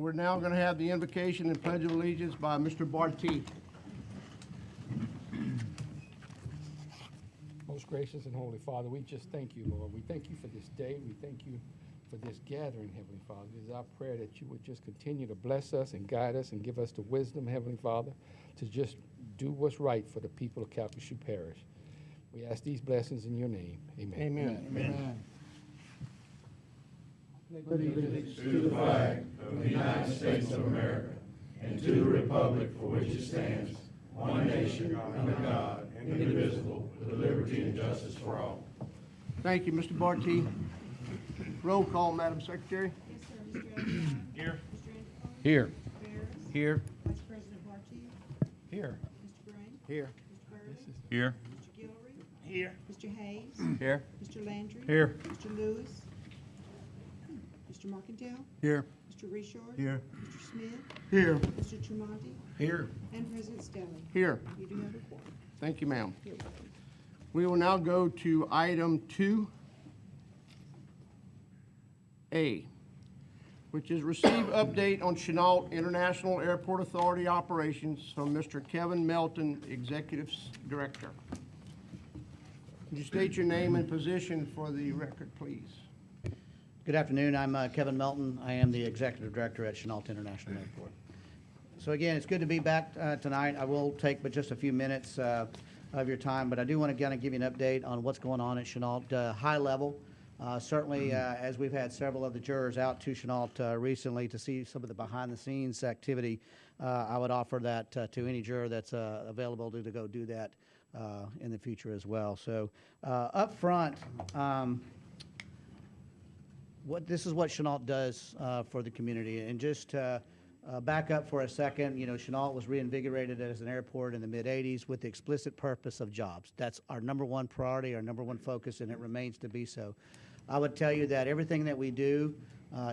We're now going to have the invocation and pledge of allegiance by Mr. Barty. Most gracious and holy Father, we just thank you, Lord. We thank you for this day. We thank you for this gathering, Heavenly Father. It is our prayer that you would just continue to bless us and guide us and give us the wisdom, Heavenly Father, to just do what's right for the people of Calcasieu Parish. We ask these blessings in your name. Amen. Amen. Amen. Allegiance to the flag of the United States of America and to the republic for which it stands, one nation under God, indivisible, with liberty and justice for all. Thank you, Mr. Barty. Roll call, Madam Secretary. Yes, sir. Mr. Adams? Here. Mr. Antipon? Here. Ferris? Here. Vice President Barty? Here. Mr. Gray? Here. Mr. Burley? Here. Mr. Guillory? Here. Mr. Hayes? Here. Mr. Landry? Here. Mr. Lewis? Mr. Markendale? Here. Mr. Richard? Here. Mr. Smith? Here. Mr. Tremonti? Here. And President Stelling. Here. You do have a quorum. Thank you, ma'am. You're welcome. We will now go to item 2A, which is receive update on Chenault International Airport Authority operations from Mr. Kevin Melton, Executive Director. Could you state your name and position for the record, please? Good afternoon. I'm Kevin Melton. I am the Executive Director at Chenault International Airport. So again, it's good to be back tonight. I will take but just a few minutes of your time, but I do want to kind of give you an update on what's going on at Chenault. High level, certainly as we've had several of the jurors out to Chenault recently to see some of the behind-the-scenes activity, I would offer that to any juror that's available to go do that in the future as well. So up front, this is what Chenault does for the community. And just back up for a second, you know, Chenault was reinvigorated as an airport in the mid-'80s with the explicit purpose of jobs. That's our number one priority, our number one focus, and it remains to be so. I would tell you that everything that we do,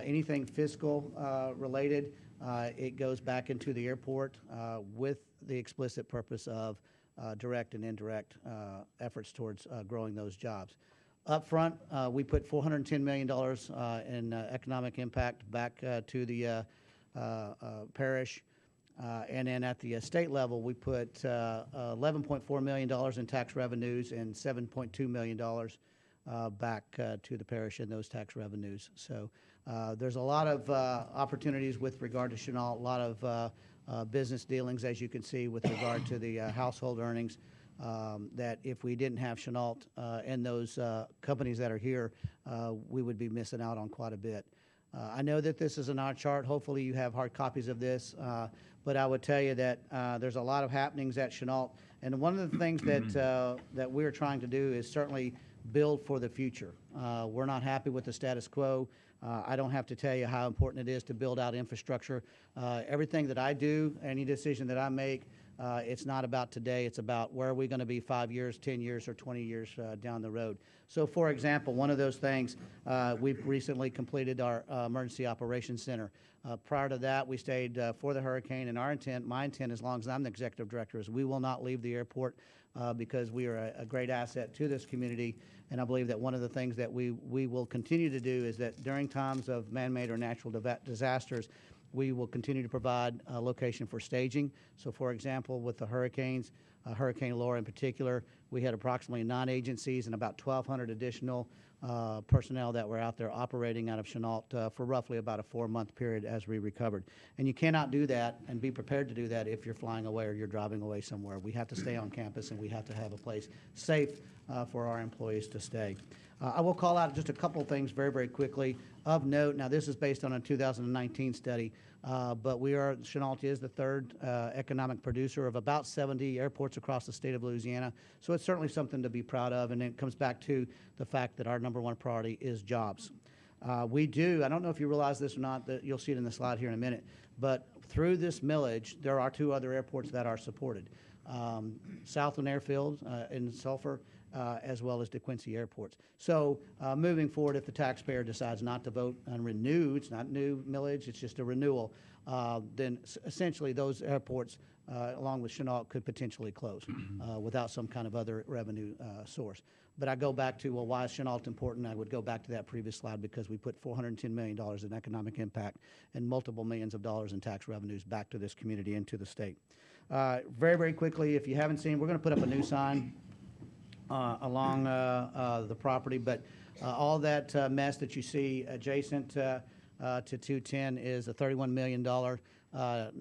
anything fiscal related, it goes back into the airport with the explicit purpose of direct and indirect efforts towards growing those jobs. Up front, we put $410 million in economic impact back to the parish. And then at the state level, we put $11.4 million in tax revenues and $7.2 million back to the parish in those tax revenues. So there's a lot of opportunities with regard to Chenault, a lot of business dealings, as you can see, with regard to the household earnings. That if we didn't have Chenault and those companies that are here, we would be missing out on quite a bit. I know that this is an art chart. Hopefully you have hard copies of this, but I would tell you that there's a lot of happenings at Chenault. And one of the things that we're trying to do is certainly build for the future. We're not happy with the status quo. I don't have to tell you how important it is to build out infrastructure. Everything that I do, any decision that I make, it's not about today, it's about where are we going to be 5 years, 10 years, or 20 years down the road. So for example, one of those things, we've recently completed our Emergency Operations Center. Prior to that, we stayed for the hurricane, and my intent, as long as I'm the Executive Director, is we will not leave the airport because we are a great asset to this community. And I believe that one of the things that we will continue to do is that during times of man-made or natural disasters, we will continue to provide a location for staging. So for example, with the hurricanes, Hurricane Laura in particular, we had approximately 9 agencies and about 1,200 additional personnel that were out there operating out of Chenault for roughly about a 4-month period as we recovered. And you cannot do that and be prepared to do that if you're flying away or you're driving away somewhere. We have to stay on campus and we have to have a place safe for our employees to stay. I will call out just a couple of things very, very quickly. Of note, now this is based on a 2019 study, but Chenault is the third economic producer of about 70 airports across the state of Louisiana. So it's certainly something to be proud of, and it comes back to the fact that our number one priority is jobs. I don't know if you realize this or not, that you'll see it in the slide here in a minute, but through this millage, there are 2 other airports that are supported. Southland Airfield in Sulphur as well as DeQuincy airports. So moving forward, if the taxpayer decides not to vote on renew, it's not new millage, it's just a renewal, then essentially those airports, along with Chenault, could potentially close without some kind of other revenue source. But I go back to, well, why is Chenault important? I would go back to that previous slide because we put $410 million in economic impact and multiple millions of dollars in tax revenues back to this community and to the state. Very, very quickly, if you haven't seen, we're going to put up a new sign along the property, but all that mess that you see adjacent to 210 is a $31 million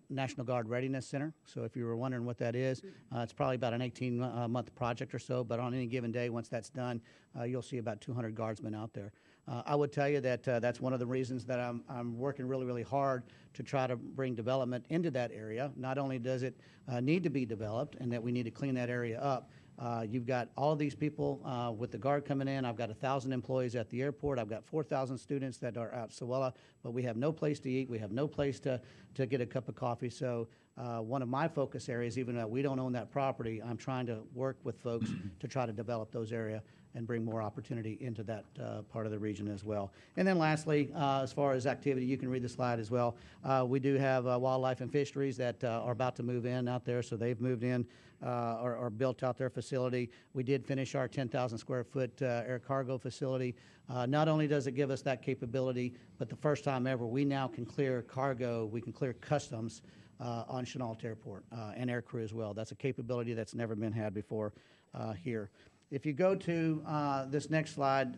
National Guard Readiness Center. So if you were wondering what that is, it's probably about an 18-month project or so, but on any given day, once that's done, you'll see about 200 guardsmen out there. I would tell you that that's one of the reasons that I'm working really, really hard to try to bring development into that area. Not only does it need to be developed and that we need to clean that area up, you've got all of these people with the Guard coming in. I've got 1,000 employees at the airport. I've got 4,000 students that are out Sewella, but we have no place to eat. We have no place to get a cup of coffee. So one of my focus areas, even though we don't own that property, I'm trying to work with folks to try to develop those areas and bring more opportunity into that part of the region as well. And then lastly, as far as activity, you can read the slide as well. We do have Wildlife and Fisheries that are about to move in out there, so they've moved in or built out their facility. We did finish our 10,000 square foot air cargo facility. Not only does it give us that capability, but the first time ever, we now can clear cargo, we can clear customs on Chenault Airport and air crew as well. That's a capability that's never been had before here. If you go to this next slide,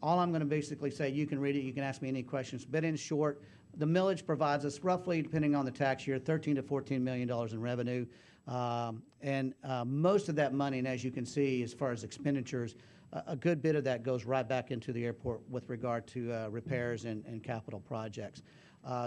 all I'm going to basically say, you can read it, you can ask me any questions, but in short, the millage provides us roughly, depending on the tax year, $13 to $14 million in revenue. And most of that money, and as you can see, as far as expenditures, a good bit of that goes right back into the airport with regard to repairs and capital projects.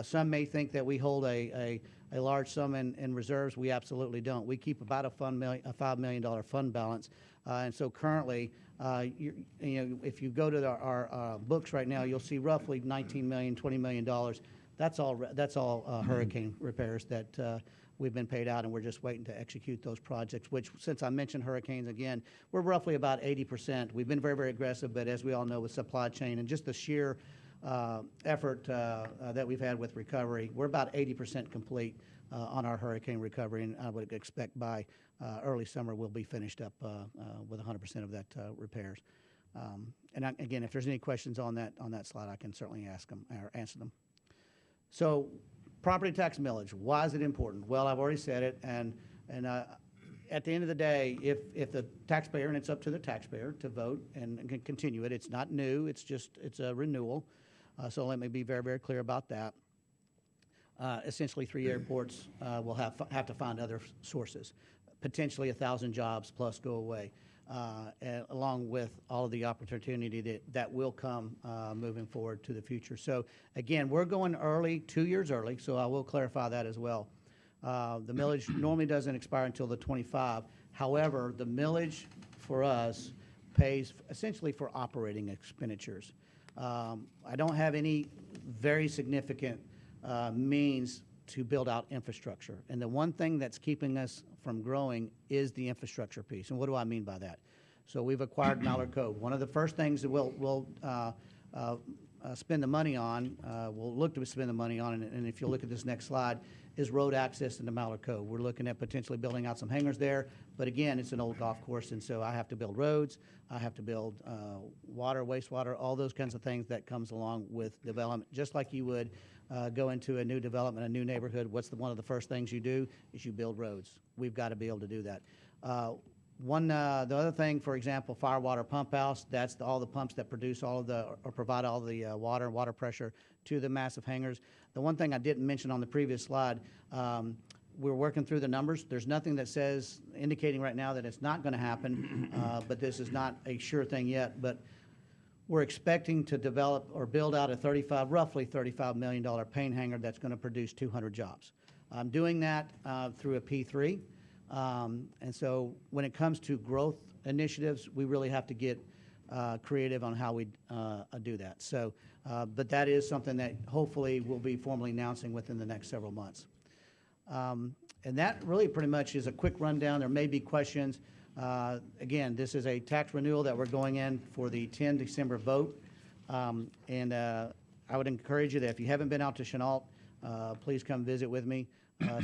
Some may think that we hold a large sum in reserves. We absolutely don't. We keep about a $5 million fund balance. And so currently, if you go to our books right now, you'll see roughly $19 million, $20 million. That's all hurricane repairs that we've been paid out, and we're just waiting to execute those projects, which, since I mentioned hurricanes again, we're roughly about 80%. We've been very, very aggressive, but as we all know, with supply chain and just the sheer effort that we've had with recovery, we're about 80% complete on our hurricane recovery, and I would expect by early summer we'll be finished up with 100% of that repairs. And again, if there's any questions on that slide, I can certainly ask them or answer them. So, property tax millage, why is it important? Well, I've already said it, and at the end of the day, if the taxpayer, and it's up to the taxpayer to vote and continue it, it's not new, it's a renewal. So let me be very, very clear about that. Essentially, 3 airports will have to find other sources. Potentially 1,000 jobs plus go away, along with all of the opportunity that will come moving forward to the future. So again, we're going early, 2 years early, so I will clarify that as well. The millage normally doesn't expire until the 25. However, the millage for us pays essentially for operating expenditures. I don't have any very significant means to build out infrastructure. And the one thing that's keeping us from growing is the infrastructure piece. And what do I mean by that? So we've acquired Mallard Cove. One of the first things that we'll spend the money on, we'll look to spend the money on, and if you look at this next slide, is road access into Mallard Cove. We're looking at potentially building out some hangars there, but again, it's an old golf course, and so I have to build roads, I have to build water, wastewater, all those kinds of things that comes along with development, just like you would go into a new development, a new neighborhood. One of the first things you do is you build roads. We've got to be able to do that. The other thing, for example, fire water pump house, that's all the pumps that produce all of or provide all the water pressure to the massive hangars. The one thing I didn't mention on the previous slide, we're working through the numbers. There's nothing that says, indicating right now that it's not going to happen, but this is not a sure thing yet. But we're expecting to develop or build out a roughly $35 million paint hangar that's going to produce 200 jobs. I'm doing that through a P3. And so when it comes to growth initiatives, we really have to get creative on how we do that. So, but that is something that hopefully we'll be formally announcing within the next several months. And that really pretty much is a quick rundown. There may be questions. Again, this is a tax renewal that we're going in for the 10 December vote. And I would encourage you that if you haven't been out to Chenault, please come visit with me.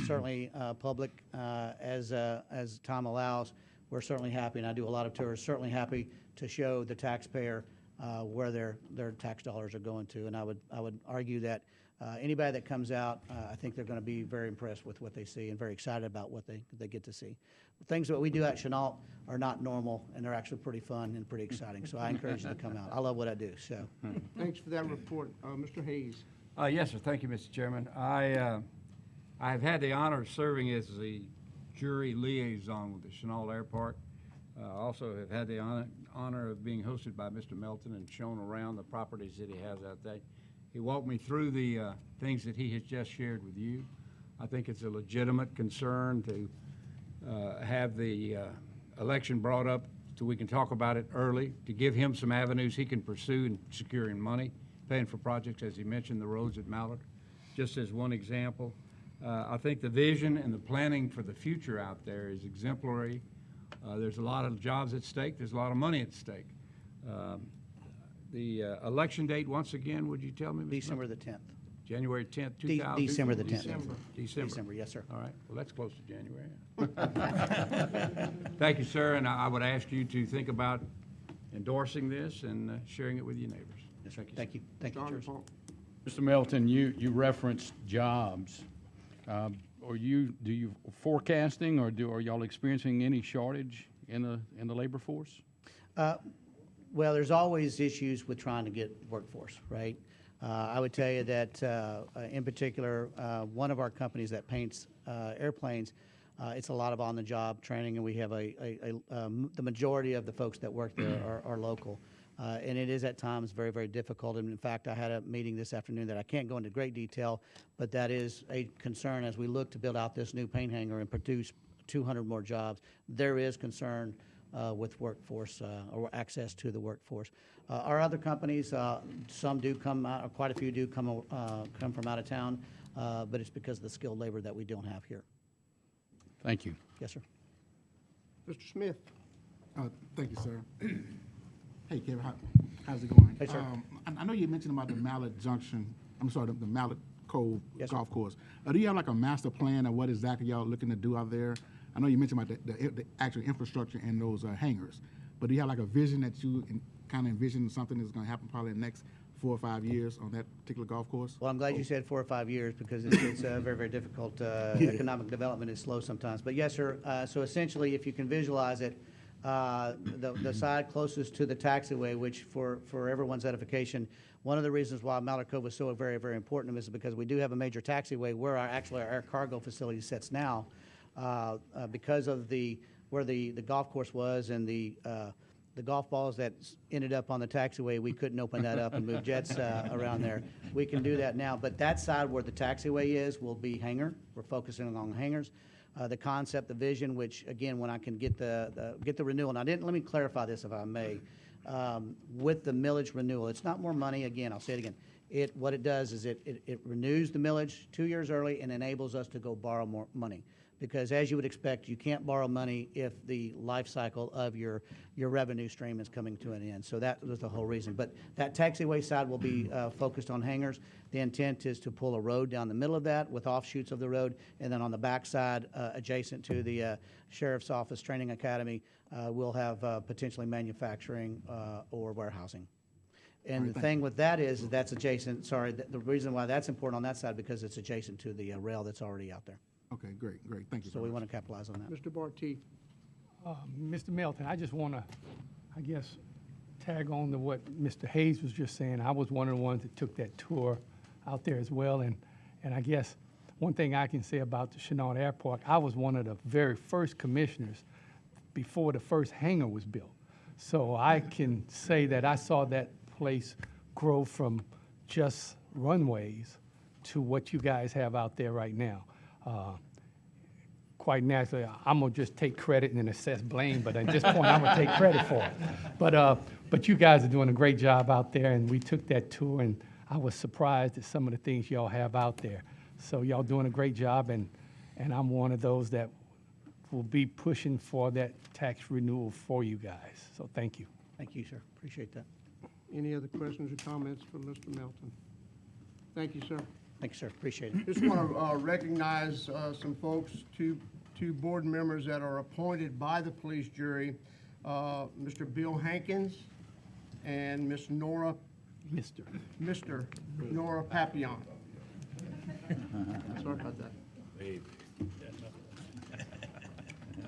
Certainly, public, as time allows, we're certainly happy, and I do a lot of tours, certainly happy to show the taxpayer where their tax dollars are going to. And I would argue that anybody that comes out, I think they're going to be very impressed with what they see and very excited about what they get to see. Things that we do at Chenault are not normal, and they're actually pretty fun and pretty exciting. So I encourage you to come out. I love what I do. So Thanks for that report. Mr. Hayes. Yes, sir. Thank you, Mr. Chairman. I have had the honor of serving as the jury liaison with the Chenault Airport. Also have had the honor of being hosted by Mr. Melton and shown around the properties that he has out there. He walked me through the things that he has just shared with you. I think it's a legitimate concern to have the election brought up so we can talk about it early, to give him some avenues he can pursue in securing money, paying for projects, as he mentioned, the roads at Mallard, just as one example. I think the vision and the planning for the future out there is exemplary. There's a lot of jobs at stake. There's a lot of money at stake. The election date, once again, would you tell me, Mr. December the 10th. January 10th, 2000? December the 10th. December. December, yes, sir. All right, well, that's close to January. Thank you, sir, and I would ask you to think about endorsing this and sharing it with your neighbors. Yes, sir. Thank you. Thank you. Thank you, John George. Paul. Mr. Melton, you referenced jobs. Are you forecasting, or are y'all experiencing any shortage in the labor force? Well, there's always issues with trying to get workforce, right? I would tell you that, in particular, one of our companies that paints airplanes, it's a lot of on-the-job training, and we have the majority of the folks that work there are local. And it is at times very, very difficult. And in fact, I had a meeting this afternoon that I can't go into great detail, but that is a concern as we look to build out this new paint hangar and produce 200 more jobs. There is concern with workforce or access to the workforce. Our other companies, some do come out, or quite a few do come from out of town, but it's because of the skilled labor that we don't have here. Thank you. Yes, sir. Mr. Smith. Thank you, sir. Hey, Kevin, how's it going? Hey, sir. I know you mentioned about the Mallard Junction, I'm sorry, the Mallard Cove Yes, sir. Golf Course. Do you have like a master plan of what exactly y'all looking to do out there? I know you mentioned about the actual infrastructure and those hangars, but do you have like a vision that you kind of envision something that's going to happen probably in the next 4 or 5 years on that particular golf course? Well, I'm glad you said 4 or 5 years because it's very, very difficult. Economic development is slow sometimes. But yes, sir, so essentially, if you can visualize it, the side closest to the taxiway, which for everyone's edification, one of the reasons why Mallard Cove was so very, very important is because we do have a major taxiway where our air cargo facility sits now. Because of where the golf course was and the golf balls that ended up on the taxiway, we couldn't open that up and move jets around there. We can do that now, but that side where the taxiway is will be hangar. We're focusing on hangars. The concept, the vision, which again, when I can get the renewal, and let me clarify this if I may, with the millage renewal, it's not more money. Again, I'll say it again. What it does is it renews the millage 2 years early and enables us to go borrow more money. Because as you would expect, you can't borrow money if the life cycle of your revenue stream is coming to an end. So that was the whole reason. But that taxiway side will be focused on hangars. The intent is to pull a road down the middle of that with offshoots of the road, and then on the back side, adjacent to the Sheriff's Office Training Academy, we'll have potentially manufacturing or warehousing. And the thing with that is that's adjacent, the reason why that's important on that side because it's adjacent to the rail that's already out there. Okay, great. Thank you. So we want to capitalize on that. Mr. Barty. Mr. Melton, I just want to, I guess, tag on to what Mr. Hayes was just saying. I was one of the ones that took that tour out there as well. And I guess one thing I can say about the Chenault Airport, I was one of the very first commissioners before the first hangar was built. So I can say that I saw that place grow from just runways to what you guys have out there right now. Quite naturally, I'm gonna just take credit and then assess blame, but at this point, I'm gonna take credit for it. But you guys are doing a great job out there, and we took that tour, and I was surprised at some of the things y'all have out there. So y'all doing a great job, and I'm one of those that will be pushing for that tax renewal for you guys. So thank you. Thank you, sir. Appreciate that. Any other questions or comments for Mr. Melton? Thank you, sir. Thank you, sir. Appreciate it. Just want to recognize some folks, two board members that are appointed by the police jury, Mr. Bill Hankins and Miss Nora, Mr. Mr. Nora Papillon. Sorry about that.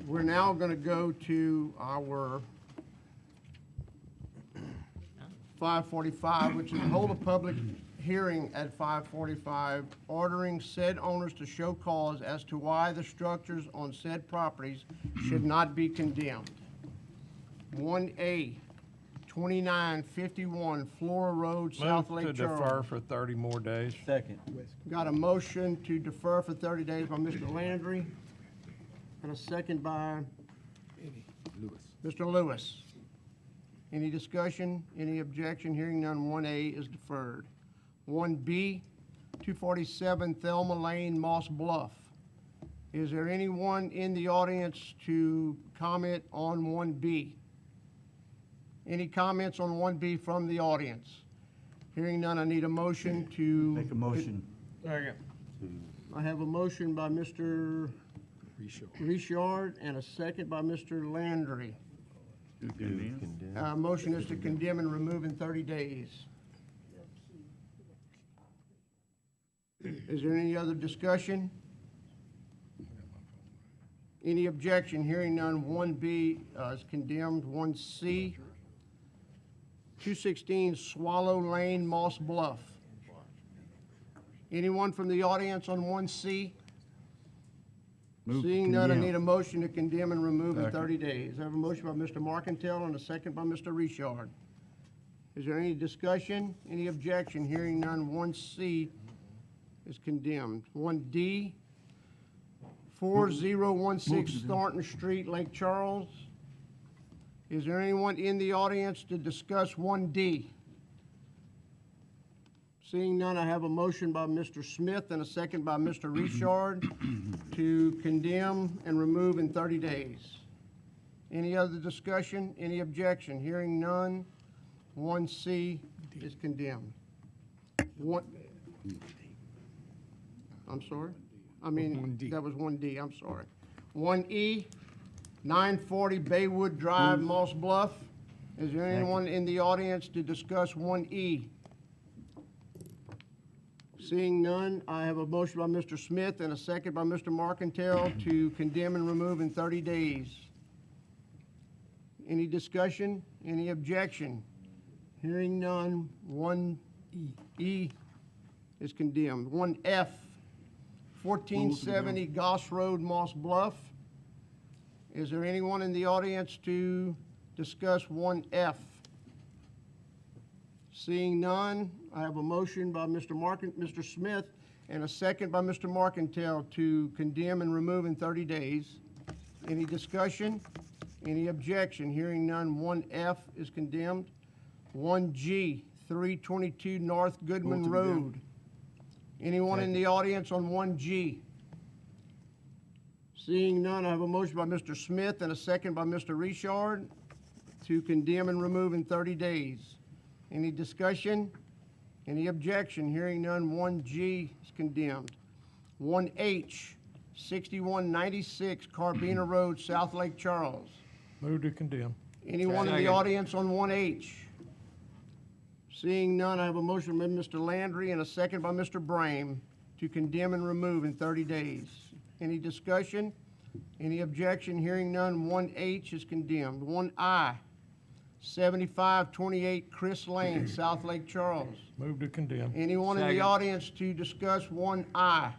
We're now going to go to our 5:45, which is hold a public hearing at 5:45, ordering said owners to show cause as to why the structures on said properties should not be condemned. 1A, 2951 Flora Road, South Move Lake to defer Charles. for 30 more days. Second. Got a motion to defer for 30 days by Mr. Landry, and a second by Mr. Lewis. Any discussion, any objection? Hearing none, 1A is deferred. 1B, 247 Thelma Lane, Moss Bluff. Is there anyone in the audience to comment on 1B? Any comments on 1B from the audience? Hearing none, I need a motion to... Make a motion. I have a motion by Mr. Richard and a second by Mr. Landry. Motion is to condemn and remove in 30 days. Is there any other discussion? Any objection? Hearing none, 1B is condemned. 1C, 216 Swallow Lane, Moss Bluff. Anyone from the audience on 1C? Seeing none, I need a motion to condemn and remove in 30 days. I have a motion by Mr. Marcantel and a second by Mr. Richard. Is there any discussion? Any objection? Hearing none, 1C is condemned. 1D, 4016 Thornton Street, Lake Charles. Is there anyone in the audience to discuss 1D? Seeing none, I have a motion by Mr. Smith and a second by Mr. Richard to condemn and remove in 30 days. Any other discussion? Any objection? Hearing none, 1C is condemned. I'm sorry? I mean, 1D. that was 1D, I'm sorry. 1E, 940 Baywood Drive, Moss Bluff. Is there anyone in the audience to discuss 1E? Seeing none, I have a motion by Mr. Smith and a second by Mr. Marcantel to condemn and remove in 30 days. Any discussion? Any objection? Hearing none, 1E is condemned. 1F, 1470 Goss Road, Moss Bluff. Is there anyone in the audience to discuss 1F? Seeing none, I have a motion by Mr. Smith and a second by Mr. Marcantel to condemn and remove in 30 days. Any discussion? Any objection? Hearing none, 1F is condemned. 1G, 322 North Goodman Road. Anyone in the audience on 1G? Seeing none, I have a motion by Mr. Smith and a second by Mr. Richard to condemn and remove in 30 days. Any discussion? Any objection? Hearing none, 1G is condemned. 1H, 6196 Carbina Road, South Lake Charles. Move to condemn. Anyone in the audience on 1H? Seeing none, I have a motion by Mr. Landry and a second by Mr. Brame to condemn and remove in 30 days. Any discussion? Any objection? Hearing none, 1H is condemned. 1I, 7528 Chris Lane, South Lake Charles. Move to condemn. Anyone in the audience to discuss 1I?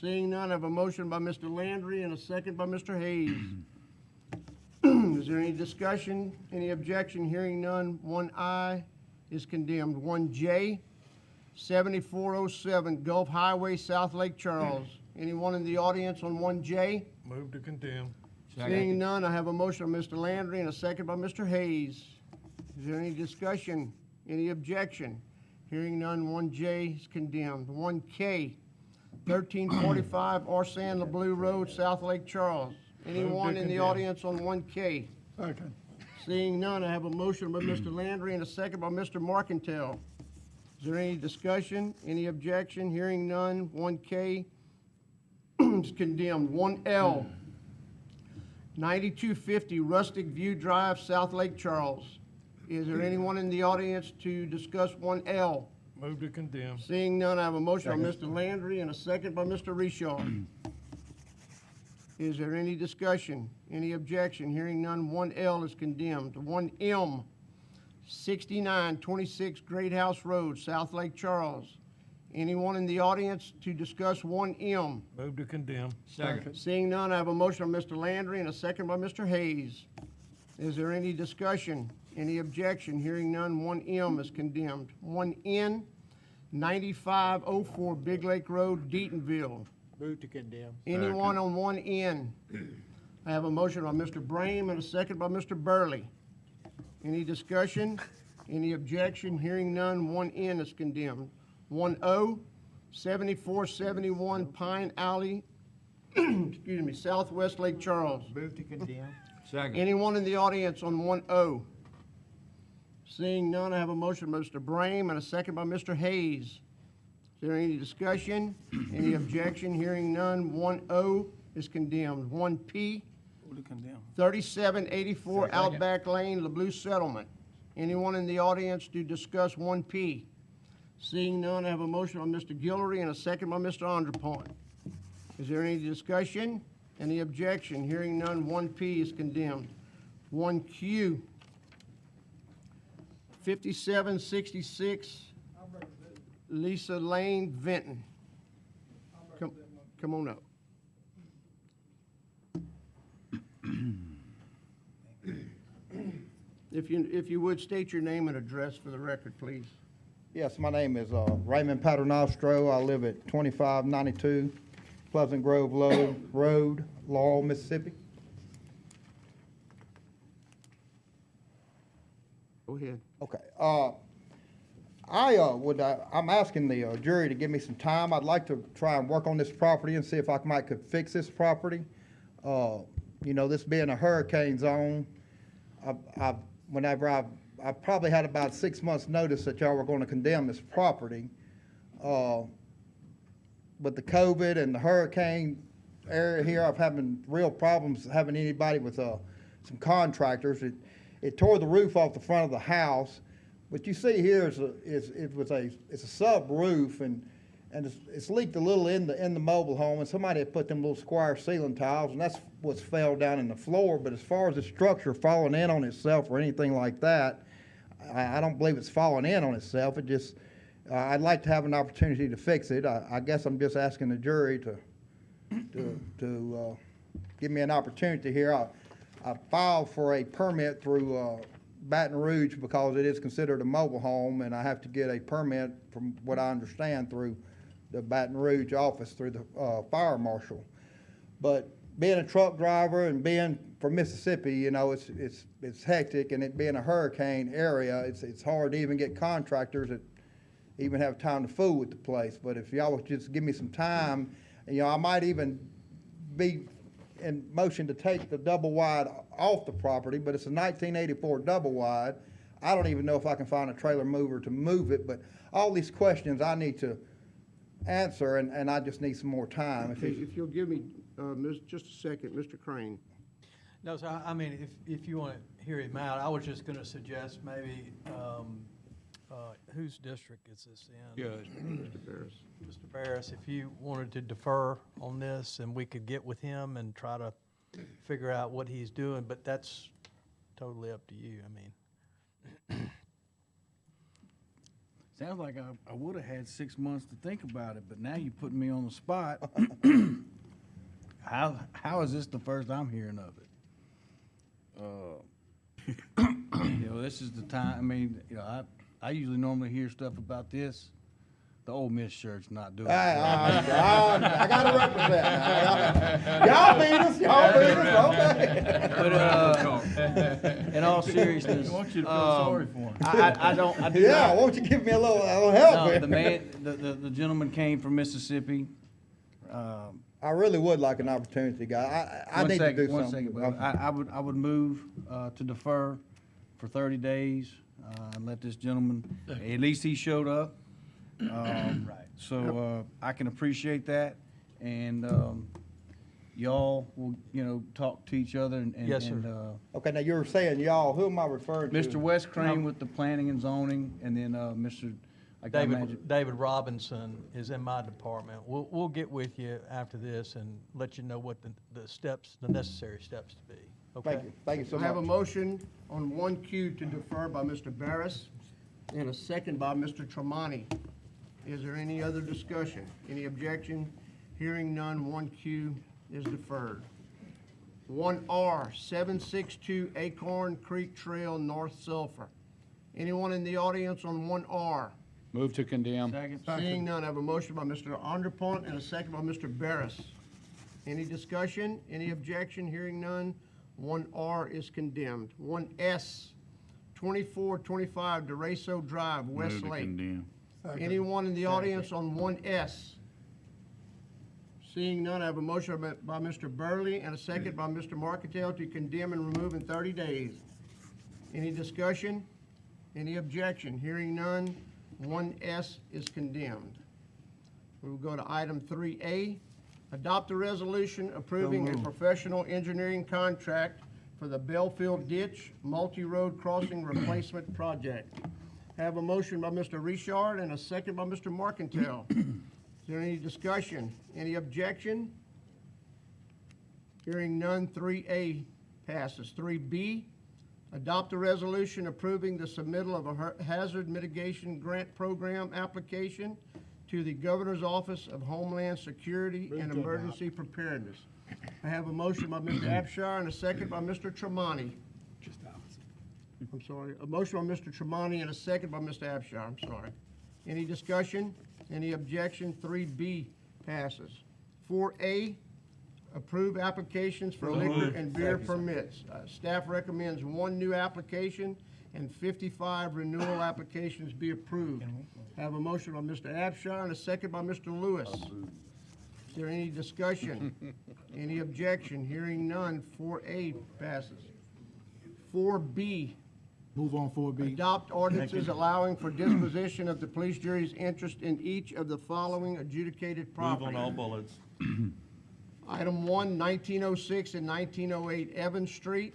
Seeing none, I have a motion by Mr. Landry and a second by Mr. Hayes. Is there any discussion? Any objection? Hearing none, 1I is condemned. 1J, 7407 Gulf Highway, South Lake Charles. Anyone in the audience on 1J? Move to condemn. Seeing none, I have a motion by Mr. Landry and a second by Mr. Hayes. Is there any discussion? Any objection? Hearing none, 1J is condemned. 1K, 1345 Orsan LeBlue Road, South Lake Charles. Anyone in the condemn. audience on 1K? Second. Seeing none, I have a motion by Mr. Landry and a second by Mr. Markentile. Is there any discussion, any objection? Hearing none, 1K is condemned. 1L, 9250 Rustic View Drive, South Lake Charles. Is there anyone in the audience to discuss 1L? Move to condemn. Seeing none, I have a motion by Mr. Landry and a second by Mr. Richard. Is there any discussion, any objection? Hearing none, 1L is condemned. 1M, 6926 Great House Road, South Lake Charles. Anyone in the audience to discuss 1M? Move to condemn. Second. Seeing none, I have a motion by Mr. Landry and a second by Mr. Hayes. Is there any discussion, any objection? Hearing none, 1M is condemned. 1N, 9504 Big Lake Road, Deatonville. Move to condemn. Anyone on 1N? I have a motion by Mr. Brame and a second by Mr. Burley. Any discussion, any objection? Hearing none, 1N is condemned. 1O, 7471 Pine Alley, excuse me, Southwest Lake Charles. Move to condemn. Second. Anyone in the audience on 1O? Seeing none, I have a motion by Mr. Brame and a second by Mr. Hayes. Is there any discussion, any objection? Hearing none, 1O is condemned. 1P, Move to condemn. 3784 Outback Lane, LeBlue Settlement. Anyone in the audience to discuss 1P? Seeing none, I have a motion by Mr. Guillory and a second by Mr. Onderpont. Is there any discussion, any objection? Hearing none, 1P is condemned. 1Q, 5766 Lisa Lane, Vinton. Come on up. If you would, state your name and address for the record, please. Yes, my name is Raymond Paternostro. I live at 2592 Pleasant Grove Road, Laurel, Mississippi. Go ahead. Okay. I'm asking the jury to give me some time. I'd like to try and work on this property and see if I could fix this property. This being a hurricane zone, I've probably had about 6 months' notice that y'all were going to condemn this property. But the COVID and the hurricane area here, I've having real problems having anybody with some contractors. It tore the roof off the front of the house. What you see here it's a sub roof and it's leaked a little in the mobile home, and somebody had put them little square ceiling tiles, and that's what's fell down in the floor. But as far as the structure falling in on itself or anything like that, I don't believe it's falling in on itself. It just I'd like to have an opportunity to fix it. I guess I'm just asking the jury to give me an opportunity here. I filed for a permit through Baton Rouge because it is considered a mobile home, and I have to get a permit, from what I understand, through the Baton Rouge office through the fire marshal. But being a truck driver and being from Mississippi, it's hectic, and it being a hurricane area, it's hard to even get contractors that even have time to fool with the place. But if y'all would just give me some time, I might even be in motion to take the double wide off the property, but it's a 1984 double wide. I don't even know if I can find a trailer mover to move it, but all these questions I need to answer, and I just need some more time. If you'll give me just a second, Mr. Crane. No, sir, I mean, if you want to hear him out, I was just going to suggest maybe, whose district is this in? Yeah. Mr. Barris. Mr. Barris, if you wanted to defer on this, and we could get with him and try to figure out what he's doing, but that's totally up to you. I mean, Sounds like I would have had 6 months to think about it, but now you put me on the spot. How is this the first I'm hearing of it? This is the time. I mean, I usually normally hear stuff about this. The Ole Miss shirt's not doing it. I got to represent now. Y'all beat us, But in all seriousness, I want you to feel sorry for him. I do Yeah, not. won't you give me a little help No, here? the man, the gentleman came from Mississippi. I really would like an opportunity, guy. I need to do One something. second, brother. I would move to defer for 30 days and let this gentleman, at least he showed up. Right. So I can appreciate that, and y'all will, talk to each other and. Yes, sir. Okay, now you were saying y'all, who am I referring to? Mr. West Crane with the planning and zoning, and then Mr. I gotta imagine- David Robinson is in my department. We'll get with you after this and let you know what the necessary steps to be. Okay? Thank you so I much. have a motion on 1Q to defer by Mr. Barris and a second by Mr. Tremonti. Is there any other discussion? Any objection? Hearing none, 1Q is deferred. 1R, 762 Acorn Creek Trail, North Sulphur. Anyone in the audience on 1R? Move to condemn. Second. Seeing none, I have a motion by Mr. Onderpunt and a second by Mr. Barris. Any discussion? Any objection? Hearing none, 1R is condemned. 1S, 2425 DeRaso Drive, Westlake. Anyone in the audience on 1S? Seeing none, I have a motion by Mr. Burley and a second by Mr. Marketale to condemn and remove in 30 days. Any discussion? Any objection? Hearing none, 1S is condemned. We will go to item 3A. Adopt a resolution approving a professional engineering contract for the Belfield Ditch Multi-Road Crossing Replacement Project. Have a motion by Mr. Richard and a second by Mr. Markentile. Is there any discussion? Any objection? Hearing none, 3A passes. 3B, adopt a resolution approving the submittal of a hazard mitigation grant program application to the Governor's Office of Homeland Security and Emergency Preparedness. I have a motion by Mr. Abshire and a second by Mr. Tremonti. I'm sorry, a motion by Mr. Tremonti and a second by Mr. Abshire, I'm sorry. Any discussion? Any objection? 3B passes. 4A, approve applications for liquor and beer permits. Staff recommends 1 new application and 55 renewal applications be approved. Have a motion by Mr. Abshire and a second by Mr. Lewis. Is there any discussion? Any objection? Hearing none, 4A passes. 4B, Move on 4B. adopt ordinances allowing for disposition of the police jury's interest in each of the following adjudicated Move properties. on all bullets. Item 1, 1906 and 1908 Evans Street.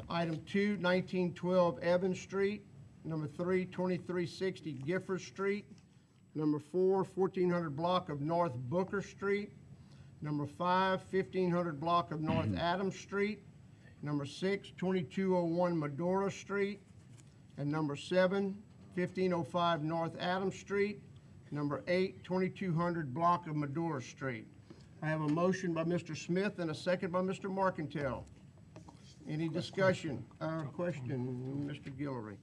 Item 2, 1912 Evans Street. Number 3, 2360 Gifford Street. Number 4, 1400 block of North Booker Street. Number 5, 1500 block of North Adams Street. Number 6, 2201 Medora Street. And number 7, 1505 North Adams Street. Number 8, 2200 block of Medora Street. I have a motion by Mr. Smith and a second by Mr. Markentile. Any discussion or question, Mr. Guillory?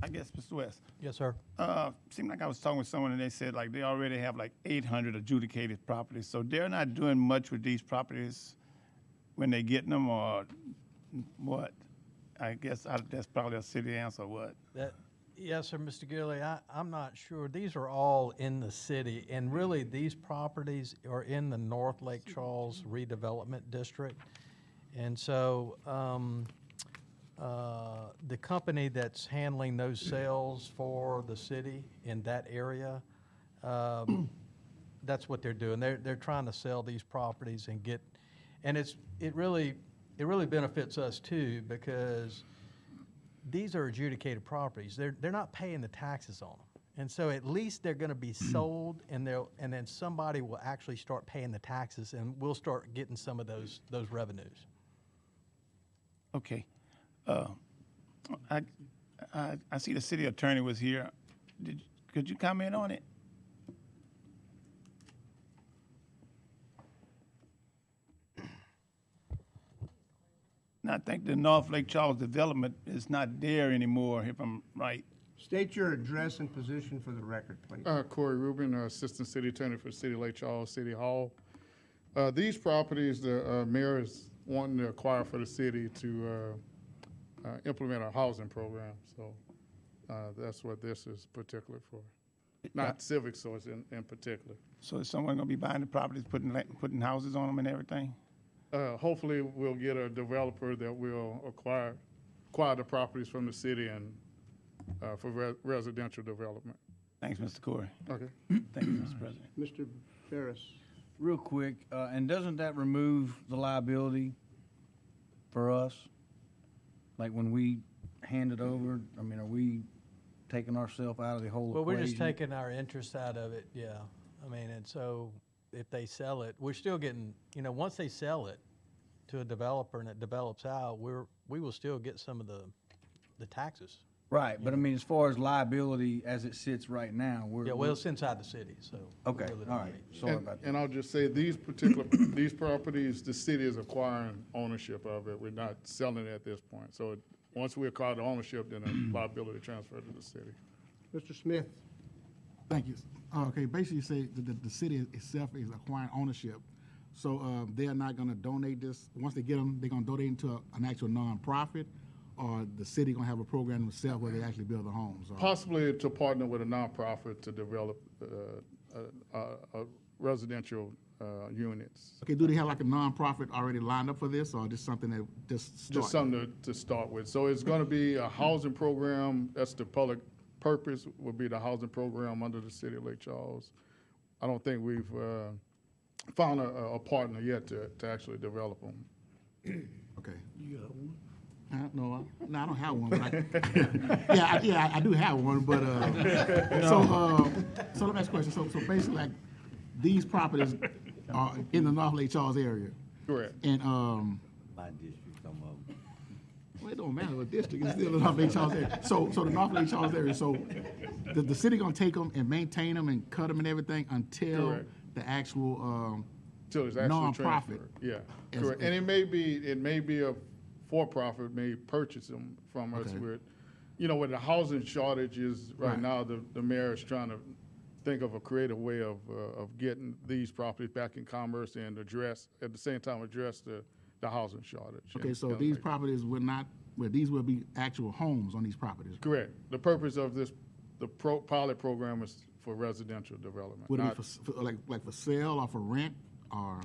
I guess, Mr. West, Yes, sir. seemed like I was talking with someone and they said like they already have like 800 adjudicated properties. So they're not doing much with these properties when they get them or what? I guess that's probably a city answer or what? Yes, sir, Mr. Gilly, I'm not sure. These are all in the city, and really, these properties are in the North Lake Charles redevelopment district. And so, the company that's handling those sales for the city in that area, that's what they're doing. They're trying to sell these properties and get, and it really benefits us too, because these are adjudicated properties. They're not paying the taxes on them. And so at least they're gonna be sold, and then somebody will actually start paying the taxes, and we'll start getting some of those revenues. Okay. I see the city attorney was here. Could you comment on it? And I think the North Lake Charles development is not there anymore, if I'm right. State your address and position for the record, please. Corey Rubin, Assistant City Attorney for City of Lake Charles City Hall. These properties, the mayor is wanting to acquire for the city to implement a housing program. So that's what this is particular for. not Civic Source in particular. So is someone gonna be buying the properties, putting houses on them and everything? Hopefully, we'll get a developer that will acquire the properties from the city and for residential development. Thanks, Mr. Corey. Okay. Thank you, Mr. President. Mr. Ferris. Real quick, and doesn't that remove the liability for us? Like when we hand it over, I mean, are we taking ourselves out of the whole Well, equation? we're just taking our interest out of it, yeah. I mean, and so if they sell it, we're still getting, once they sell it to a developer and it develops out, we will still get some of the taxes. Right, but I mean, as far as liability as it sits right now, we're. Yeah, well, it's inside the city, so. we Okay, really don't all right, need- sorry about that. And I'll just say, these properties, the city is acquiring ownership of it. We're not selling it at this point. So once we acquire the ownership, then the liability transfer to the city. Mr. Smith. Thank you. Okay, basically you say the city itself is acquiring ownership. So they are not gonna donate this, once they get them, they're gonna donate into an actual nonprofit, or the city gonna have a program themselves where they actually build the homes? Or- Possibly to partner with a nonprofit to develop residential units. Okay, do they have like a nonprofit already lined up for this, or just something that just starts? Just something to start with. So it's going to be a housing program. That's the public purpose, would be the housing program under the city of Lake Charles. I don't think we've found a partner yet to actually develop them. Okay. You got one? No, I don't have one. But I do have one. But so let me ask a question. So basically, like these properties are in the North Lake Charles area, Correct. and My district, some of them. well, it don't matter what district, it's still the North Lake Charles area. So the North Lake Charles area. So the city gonna take them and maintain them and cut them and everything until Correct. the actual Till it's actually nonprofit. transferred. Yeah, As- correct. And it may be a for-profit may purchase them from us Okay. with, with the housing shortages right Right. now, the mayor is trying to think of a creative way of getting these properties back in commerce and at the same time address the housing shortage. Okay, so And these like- properties will not, well, these will be actual homes on these properties. Correct. The purpose of the pilot program is for residential development. Would it not- be for like for sale or for rent, or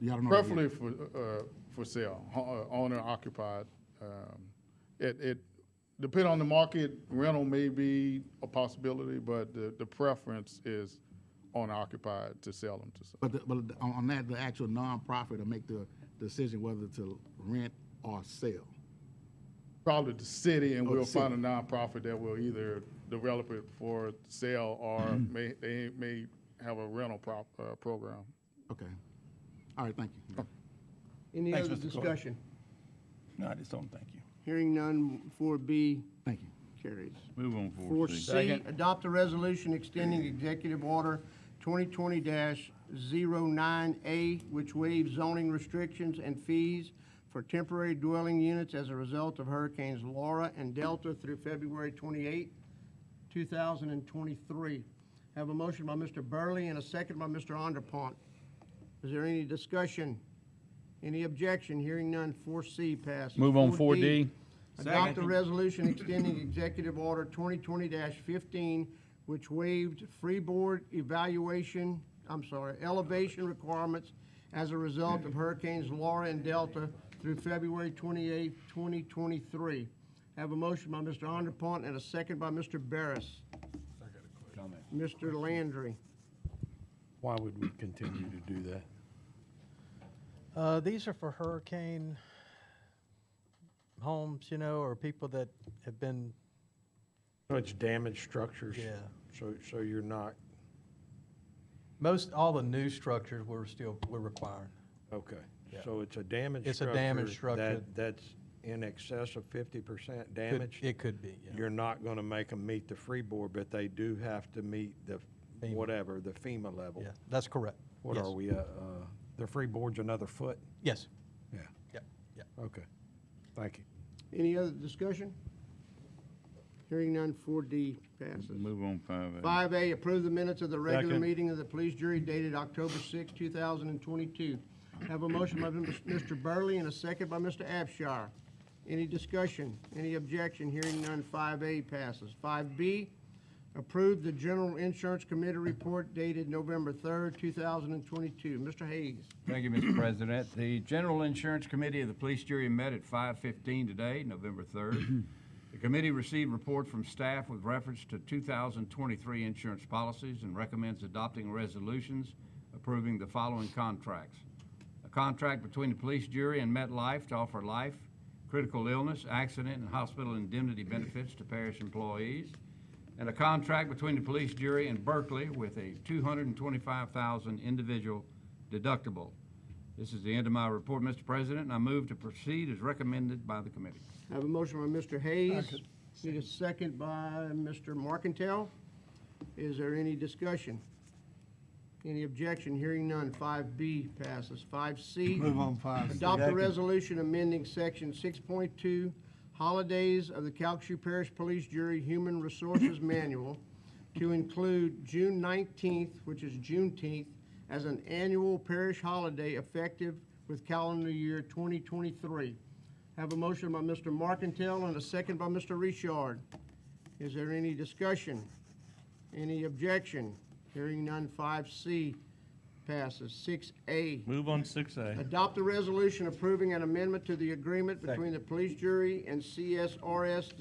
y'all don't know? Preferably for sale, owner occupied. It depend on the market, rental may be a possibility, but the preference is owner occupied to sell them to someone. But on that, the actual nonprofit will make the decision whether to rent or sell. Probably the city, and Oh, the we'll find a city. nonprofit that will either develop it for sale or they may have a rental program. Okay. All right, thank you. Any Thanks, other Mr. Cole. discussion? No, I just don't thank you. Hearing none, 4B Thank you. carries. Move on 4C, adopt a resolution extending Executive Order 2020-09A, which waives zoning restrictions and fees for temporary dwelling units as a result of Hurricanes Laura and Delta through February 28, 2023. Have a motion by Mr. Burley and a second by Mr. Onderpont. Is there any discussion? Any objection? Hearing none, 4C passes. Move on 4D. Adopt a resolution extending Executive Order 2020-15, which waived freeboard elevation requirements as a result of Hurricanes Laura and Delta through February 28, 2023. Have a motion by Mr. Onderpont and a second by Mr. Barris. Mr. Landry. Why would we continue to do that? These are for hurricane homes, or people that have been, So it's damaged structures? Yeah. So you're not, all the new structures we're requiring. okay. Yeah. So it's a damaged It's a structure? damaged structure. That's in excess of 50% Could- damage? It could be, yeah. You're not gonna make them meet the freeboard, but they do have to meet the, FEMA. whatever, the FEMA level? Yeah, that's correct. What Yes. are we, the freeboard's another foot? Yes. Yeah, Yep, yep. okay. Thank you. Any other discussion? Hearing none, 4D passes. Move on 5A. 5A, approve the minutes of the regular Second. meeting of the police jury dated October 6, 2022. Have a motion by Mr. Burley and a second by Mr. Abshire. Any discussion? Any objection? Hearing none, 5A passes. 5B, Approve the General Insurance Committee report dated November 3rd, 2022. Mr. Hayes. Thank you, Mr. President. The General Insurance Committee of the Police Jury met at 5:15 today, November 3rd. The committee received report from staff with reference to 2023 insurance policies and recommends adopting resolutions approving the following contracts. A contract between the police jury and MetLife to offer life, critical illness, accident, and hospital indemnity benefits to parish employees, and a contract between the police jury and Berkeley with a $225,000 individual deductible. This is the end of my report, Mr. President, and I move to proceed as recommended by the committee. I have a motion by Mr. Hayes. Need a second by Mr. Markentile. Is there any discussion? Any objection? Hearing none. 5B passes. 5C. Move on 5C. Adopt a resolution amending section 6.2, Holidays of the Calcasieu Parish Police Jury Human Resources Manual, to include June 19th, which is Juneteenth, as an annual parish holiday effective with calendar year 2023. Have a motion by Mr. Markentile and a second by Mr. Richard. Is there any discussion? Any objection? Hearing none. 5C passes. 6A. Move on 6A. Adopt a resolution approving an amendment to the agreement between the police jury and CSRS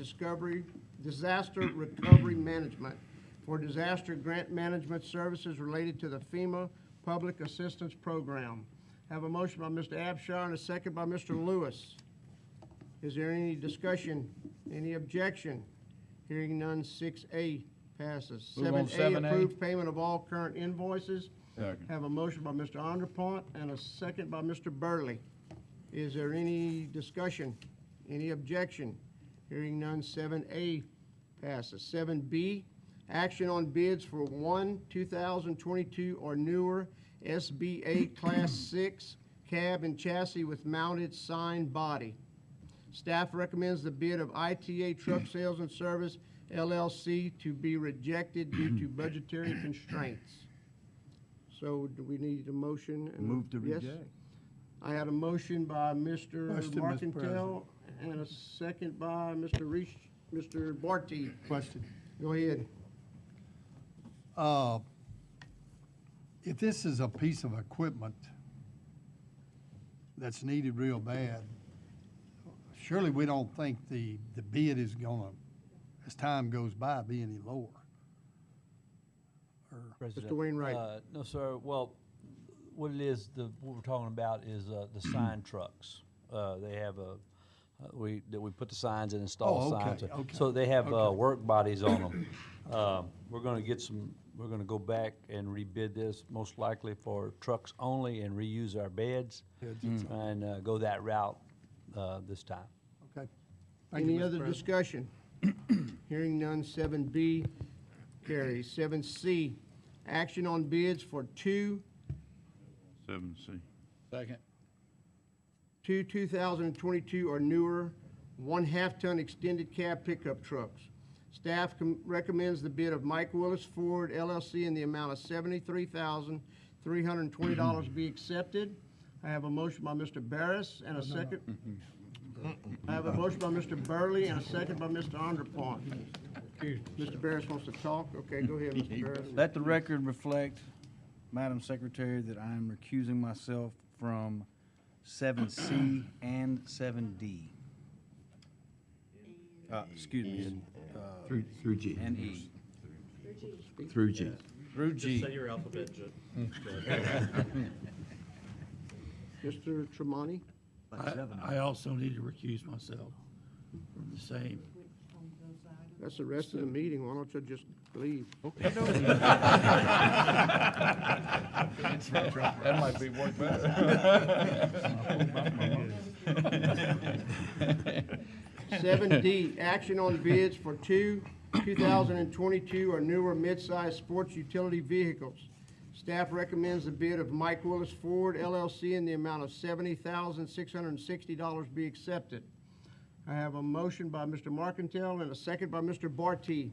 Disaster Recovery Management for disaster grant management services related to the FEMA Public Assistance Program. Have a motion by Mr. Abshire and a second by Mr. Lewis. Is there any discussion? Any objection? Hearing none. 6A passes. Move on 7A. Approve payment of all current invoices. Second. Have a motion by Mr. Onderpont and a second by Mr. Burley. Is there any discussion? Any objection? Hearing none. 7A passes. 7B, action on bids for one 2022 or newer SBA Class 6 cab and chassis with mounted sign body. Staff recommends the bid of ITA Truck Sales and Service LLC to be rejected due to budgetary constraints. So do we need a motion? Move to Yes? reject. I had a motion by Mr. Question, Mr. Markentile and a second by Mr. Barty. Question. Go ahead. If this is a piece of equipment that's needed real bad, surely we don't think the bid is gonna, as time goes by, be any lower. Mr. Wainwright. No, sir. Well, what it is, what we're talking about is the sign trucks. They have we put the signs and install signs. Okay. So they have work bodies on them. We're going to get some. We're going to go back and rebid this, most likely for trucks only, and reuse our beds and go that route this time. Okay. Thank you, Any Mr. other President. discussion? Hearing none. 7B carries. 7C, action on bids for two 7C. Second. 2022 or newer 1/2 ton extended cab pickup trucks. Staff recommends the bid of Mike Willis Ford LLC in the amount of $73,320 be accepted. I have a motion by Mr. Barris and a second. I have a motion by Mr. Burley and a second by Mr. Onderpont. Mr. Barris wants to talk? Okay, go ahead, Mr. Barris. Let the record reflect, Madam Secretary, that I am recusing myself from 7C and 7D. Excuse me. Through G. And E. Through G. Through G. your alphabet, Judge. Mr. Tremonti? I also need to recuse myself from the same. That's the rest of the meeting. Why don't you just leave? That might be work better. 7D, action on bids for two 2022 or newer mid-size sports utility vehicles. Staff recommends the bid of Mike Willis Ford LLC in the amount of $70,660 be accepted. I have a motion by Mr. Markentile and a second by Mr. Barty.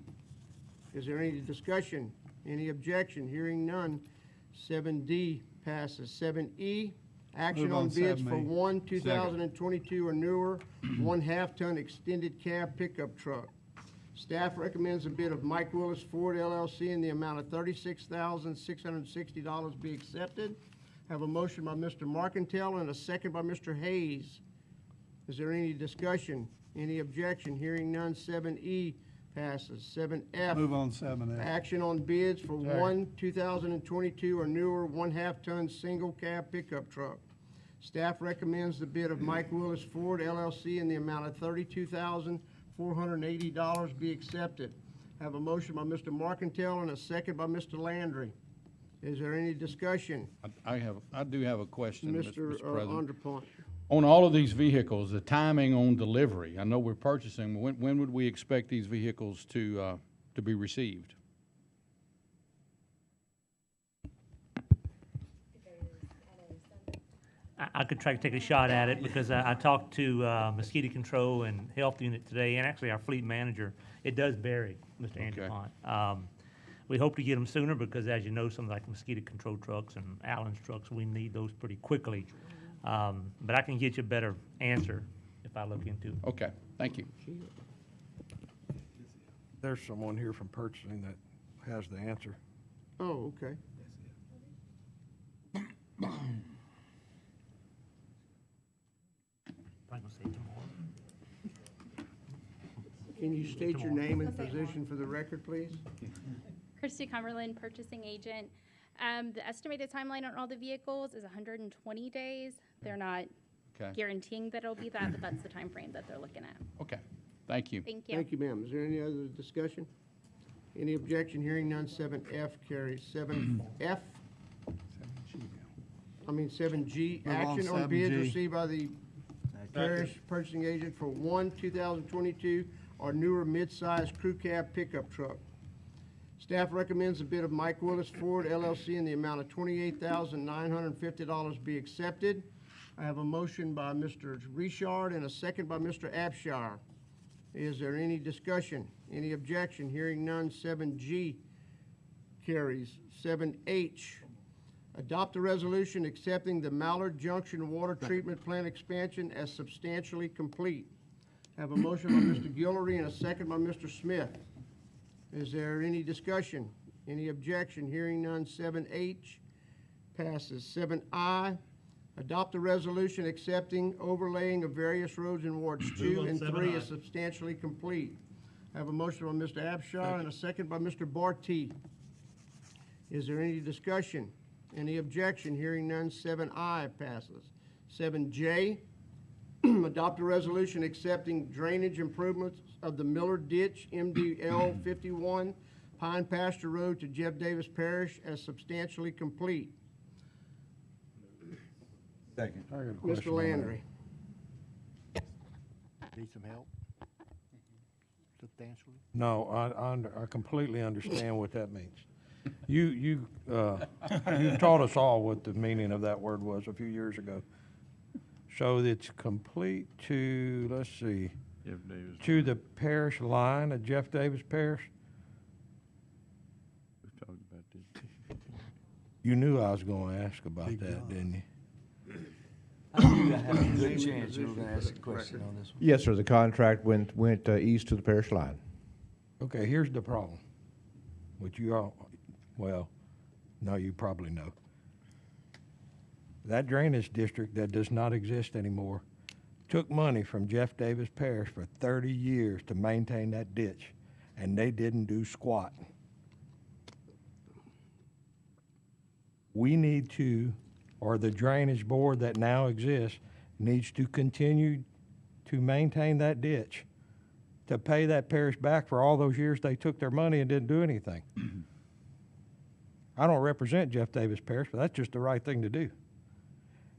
Is there any discussion? Any objection? Hearing none. 7D passes. 7E, action Move on on bids 7E. for one 2022 or newer 1/2 ton extended cab pickup truck. Staff recommends the bid of Mike Willis Ford LLC in the amount of $36,660 be accepted. Have a motion by Mr. Markentile and a second by Mr. Hayes. Is there any discussion? Any objection? Hearing none, 7E passes. 7F. Move on 7F. Action on bids for one 2022 or newer 1/2 ton single cab pickup truck. Staff recommends the bid of Mike Willis Ford LLC in the amount of $32,480 be accepted. Have a motion by Mr. Markentile and a second by Mr. Landry. Is there any discussion? I do have a question, Mr. President. Underpont. On all of these vehicles, the timing on delivery, I know we're purchasing, when would we expect these vehicles to be received? I could try to take a shot at it because I talked to mosquito control and health unit today, and actually our fleet manager. It does vary, Mr. Okay. Andrepont. We hope to get them sooner because, as you know, some like mosquito control trucks and Allen's trucks, we need those pretty quickly. But I can get you a better answer if I look into it. Okay, thank you. There's someone here from purchasing that has the answer. Oh, okay. I'm gonna say tomorrow. Can you state your name and position for the record, please? Christy Cumberland, purchasing agent. The estimated timeline on all the vehicles is 120 days. They're not Okay. guaranteeing that it'll be that, but that's the time frame that they're looking at. Okay, thank you. Thank you. Thank you, ma'am. Is there any other discussion? Any objection? Hearing none, 7F carries. 7F, 7G, Move on, action on bids 7G. received by the parish purchasing agent for one 2022 or newer mid-size crew cab pickup truck. Staff recommends the bid of Mike Willis Ford LLC in the amount of $28,950 be accepted. I have a motion by Mr. Richard and a second by Mr. Abshire. Is there any discussion? Any objection? Hearing none, 7G carries. 7H, adopt a resolution accepting the Mallard Junction Water Treatment Plant expansion as substantially complete. Have a motion by Mr. Guillory and a second by Mr. Smith. Is there any discussion? Any objection? Hearing none, 7H passes. 7I, adopt a resolution accepting overlaying of various roads in wards 2 and 3 as substantially complete. I have a motion by Mr. Abshire and a second by Mr. Barty. Is there any discussion? Any objection? Hearing none, 7I passes. 7J, adopt a resolution accepting drainage improvements of the Miller Ditch, MDL 51, Pine Pasture Road to Jeff Davis Parish as substantially complete. Second. Mr. Landry. Need some help? Substantially? No, I completely understand what that means. You taught us all what the meaning of that word was a few years ago. So it's complete to, let's see, to the parish line of Jeff Davis Parish? We've talked about this. You knew I was going to ask about that, didn't you? I knew I had a good chance you were going to ask a question on this one. Yes, sir, the contract went east to the parish line. Okay, here's the problem, which you all, well, no, you probably know. That drainage district that does not exist anymore took money from Jeff Davis Parish for 30 years to maintain that ditch, and they didn't do squat. We need to, or the drainage board that now exists, needs to continue to maintain that ditch to pay that parish back for all those years they took their money and didn't do anything. I don't represent Jeff Davis Parish, but that's just the right thing to do.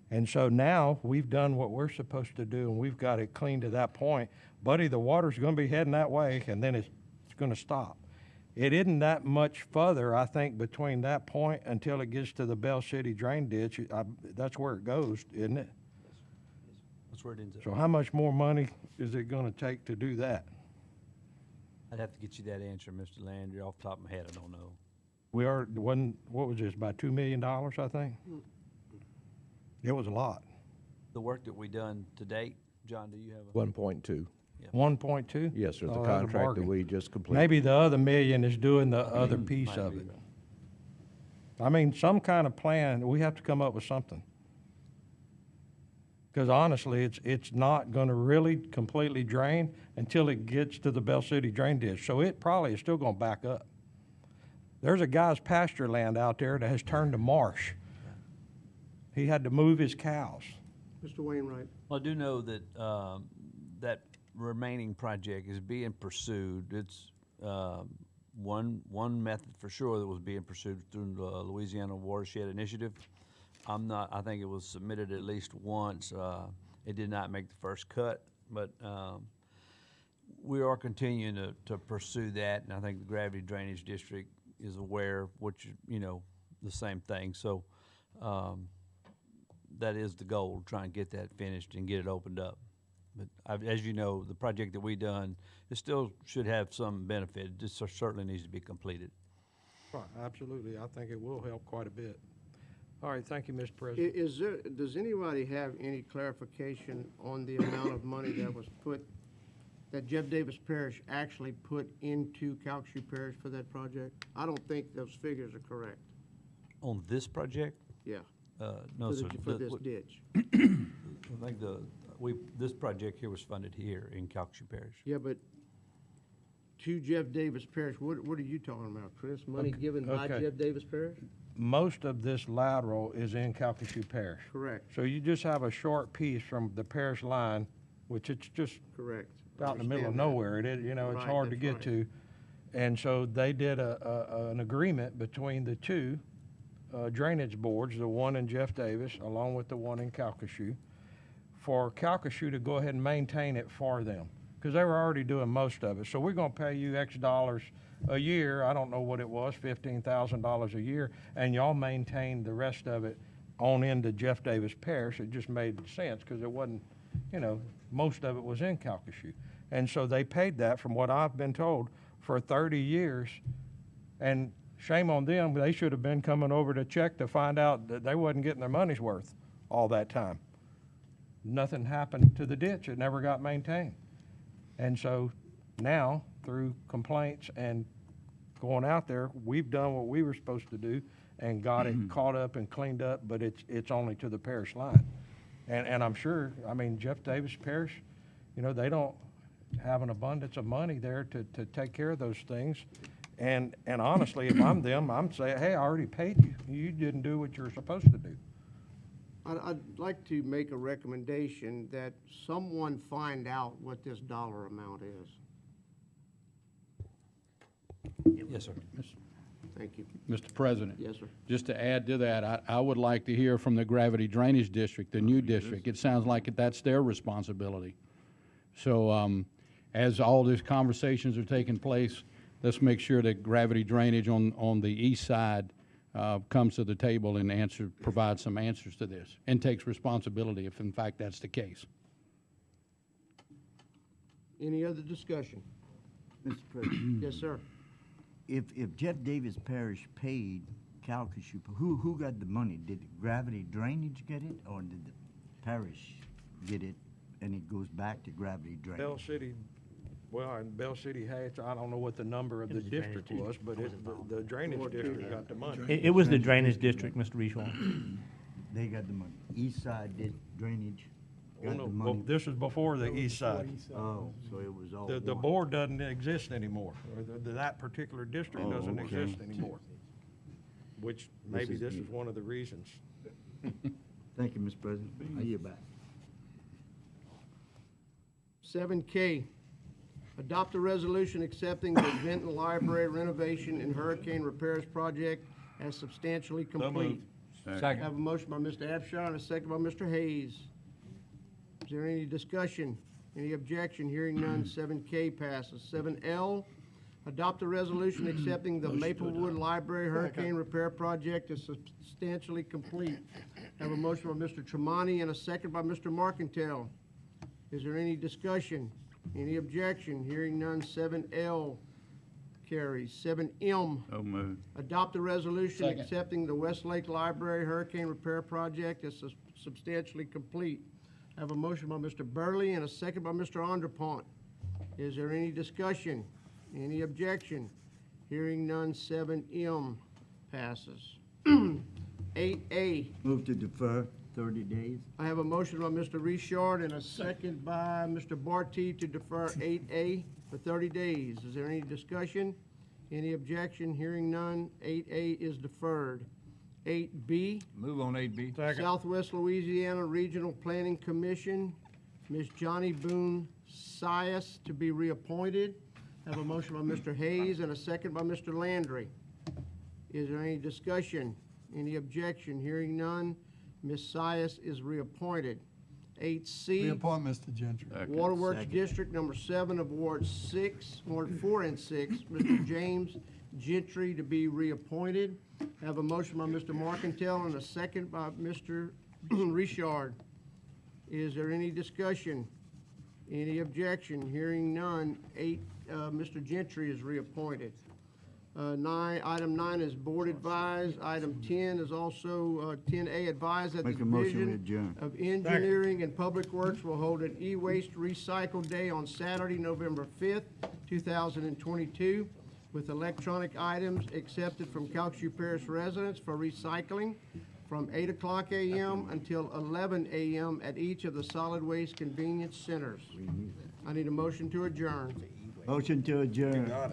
And so now we've done what we're supposed to do, and we've got it clean to that point. Buddy, the water's going to be heading that way, and then it's going to stop. It isn't that much further, I think, between that point until it gets to the Bell City drain ditch. That's where it goes, isn't it? That's where it ends up. So how much more money is it going to take to do that? I'd have to get you that answer, Mr. Landry. Off the top of my head, I don't know. What was this, about $2 million, I think? It was a lot. The work that we done to date, John, do you have a? 1.2. Yep. 1.2? Yes, sir, the Oh, that's a contract that bargain. we just completed. Maybe the other million is doing the other piece Might of be. it. I mean, some kind of plan, we have to come up with something. Because honestly, it's not gonna really completely drain until it gets to the Bell City drain ditch. So it probably is still gonna back up. There's a guy's pasture land out there that has turned to marsh. He had to move his cows. Mr. Wainwright. Well, I do know that that remaining project is being pursued. It's one method for sure that was being pursued through the Louisiana Watershed Initiative. I think it was submitted at least once. It did not make the first cut, but we are continuing to pursue that, and I think the Gravity Drainage District is aware, which, the same thing. So that is the goal, try and get that finished and get it opened up. But as you know, the project that we done, it still should have some benefit. It just certainly needs to be completed. Right, absolutely. I think it will help quite a bit. All right, thank you, Mr. President. Does anybody have any clarification on the amount of money that Jeff Davis Parish actually put into Calcasieu Parish for that project? I don't think those figures are correct. On this project? Yeah. No, sir. For this ditch. I think this project here was funded here in Calcasieu Parish. Yeah, but to Jeff Davis Parish, what are you talking about, Chris? Money given by okay. Jeff Davis Parish? Most of this lateral is in Calcasieu Parish. Correct. So you just have a short piece from the parish line, which it's just Correct. out in the middle of Understand that. nowhere. It's Right, hard to that's get right. to. And so they did an agreement between the two drainage boards, the one in Jeff Davis, along with the one in Calcasieu, for Calcasieu to go ahead and maintain it for them, because they were already doing most of it. So we're gonna pay you X dollars a year, I don't know what it was, $15,000 a year, and y'all maintain the rest of it on into Jeff Davis Parish. It just made sense, because it wasn't, most of it was in Calcasieu. And so they paid that, from what I've been told, for 30 years. And shame on them, they should have been coming over to check to find out that they wasn't getting their money's worth all that time. Nothing happened to the ditch, it never got maintained. And so now, through complaints and going out there, we've done what we were supposed to do and got it caught up and cleaned up, but it's only to the parish line. And I'm sure, Jeff Davis Parish, they don't have an abundance of money there to take care of those things. And honestly, if I'm them, I'm saying, hey, I already paid you. You didn't do what you were supposed to do. I'd like to make a recommendation that someone find out what this dollar amount is. Yes, sir. Thank you. Mr. President. Yes, sir. Just to add to that, I would like to hear from the Gravity Drainage District, the new district. It sounds like that's their responsibility. So as all these conversations are taking place, let's make sure that Gravity Drainage on the east side comes to the table and provides some answers to this and takes responsibility if in fact that's the case. Any other discussion? Mr. President, Yes, sir. if Jeff Davis Parish paid Calcasieu, who got the money? Did Gravity Drainage get it, or did the parish get it, and it goes back to Gravity Drainage? Bell City, and Bell City Heights, I don't know what the number of the district was, but the drainage district got the money. It was the drainage district, Mr. Rishon. They got the money. East side did drainage, Well, got no, the well, money. this was before the east side. Oh, so it was all The one. board doesn't exist anymore, or that particular district Oh, doesn't okay. exist anymore. Which, maybe this is one of the reasons. Thank you, Mr. President. I yield back. 7K, adopt a resolution accepting the Benton Library renovation and hurricane repairs project as substantially complete. Second. Have a motion by Mr. Abshire and a second by Mr. Hayes. Is there any discussion? Any objection? Hearing none, 7K passes. 7L, adopt a resolution accepting the Maplewood Library Hurricane Repair Project as substantially complete. Have a motion by Mr. Tremonti and a second by Mr. Markentile. Is there any discussion? Any objection? Hearing none, 7L carries. 7M, So moved. adopt a resolution Second. accepting the Westlake Library Hurricane Repair Project as substantially complete. I have a motion by Mr. Burley and a second by Mr. Onderpont. Is there any discussion? Any objection? Hearing none, 7M passes. 8A, Move to defer 30 days. I have a motion by Mr. Richard and a second by Mr. Barty to defer 8A for 30 days. Is there any discussion? Any objection? Hearing none, 8A is deferred. 8B, Move on 8B. Southwest Louisiana Regional Planning Commission, Ms. Johnny Boone Sias to be reappointed. I have a motion by Mr. Hayes and a second by Mr. Landry. Is there any discussion? Any objection? Hearing none, Ms. Sias is reappointed. 8C. Reappoint Mr. Gentry. Waterworks District Number 7 of Ward 4 and 6, Mr. James Gentry to be reappointed. I have a motion by Mr. Marcantel and a second by Mr. Richard. Is there any discussion? Any objection? Hearing none, Mr. Gentry is reappointed. Item 9 is board advised. Item 10 is also 10A advised that the Make a motion, we Division adjourn. of Engineering and Public Works will hold an e-waste recycle day on Saturday, November 5th, 2022, with electronic items accepted from Calcasieu Parish residents for recycling from 8 o'clock a.m. until 11 a.m. at each of the solid waste convenience centers. I need a motion to adjourn. Motion to adjourn.